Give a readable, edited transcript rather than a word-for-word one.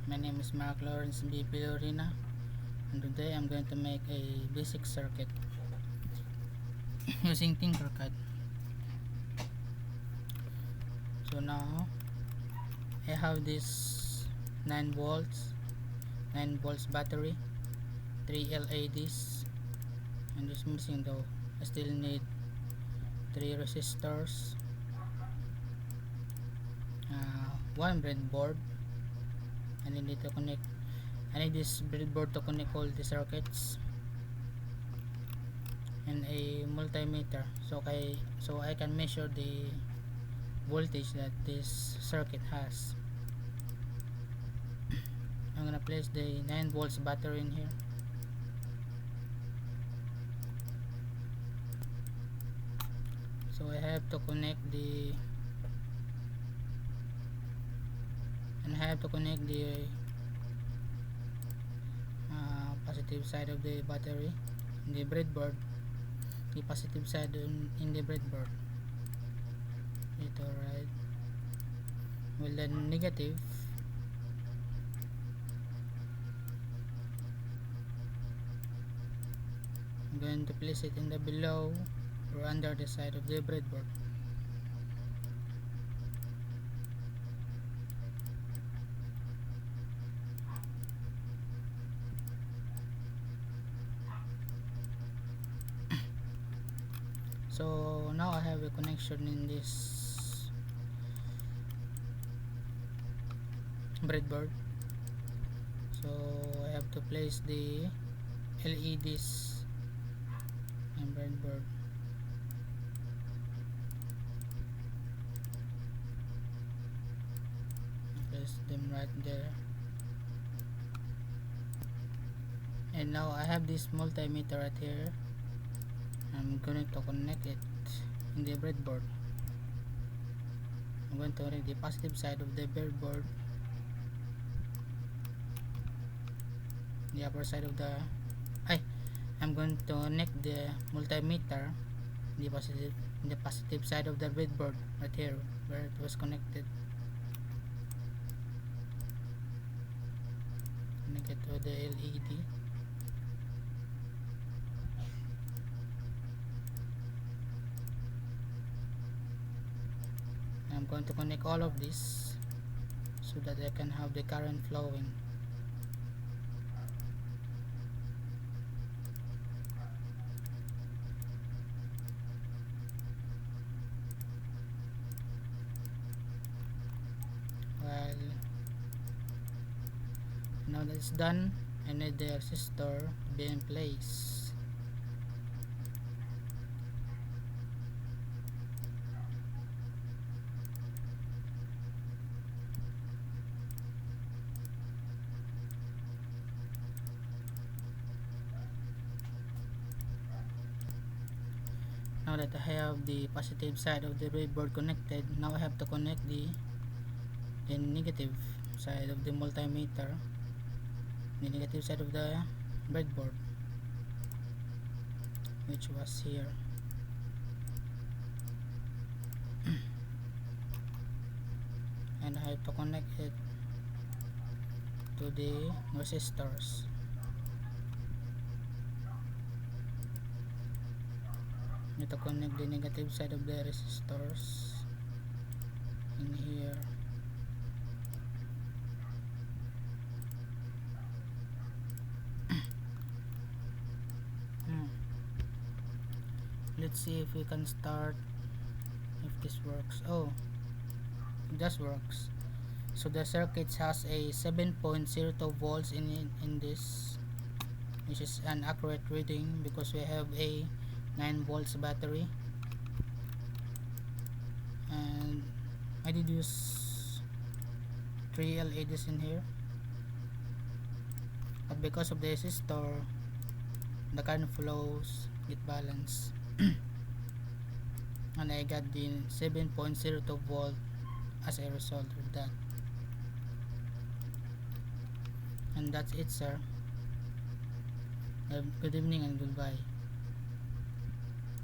My name is Mark Lawrence B. Pilorina, and today I'm going to make a basic circuit using Tinkercad. So now I have this 9 volts battery, 3 LEDs, and just missing though. I still need 3 resistors, 1 breadboard. I need this breadboard to connect all the circuits, and a multimeter so I can measure the voltage that this circuit has. I'm gonna place the 9 volts battery in here. So I have to connect the positive side of the battery in the breadboard, the positive side in the breadboard. Ito, right? Well, then negative I'm going to place it in the below or under the side of the breadboard. So now I have a connection in this breadboard. So I have to place the LEDs in breadboard. Place them right there. And now I have this multimeter right here. I'm going to connect it in the breadboard. I'm going to connect the positive side of the breadboard, the upper side of the I'm going to connect the multimeter in the positive side of the breadboard right here where it was connected. Connect it to the LED. I'm going to connect all of this so that I can have the current flowing. Well, now that it's done, I need the resistor to be in place. Now that I have the positive side of the breadboard connected, now I have to connect the negative side of the multimeter, the negative side of the breadboard, which was here. And I have to connect it to the resistors. I need to connect the negative side of the resistors in here. Let's see if we can start, if this works. Oh, it does works. So the circuit has a 7.02 volts in this, which is an accurate reading because we have a 9 volts battery, and I did use 3 LEDs in here, but because of the resistor, the current flows get balanced. And I got the 7.02 volt as a result of that. And that's it, sir. Good evening and goodbye.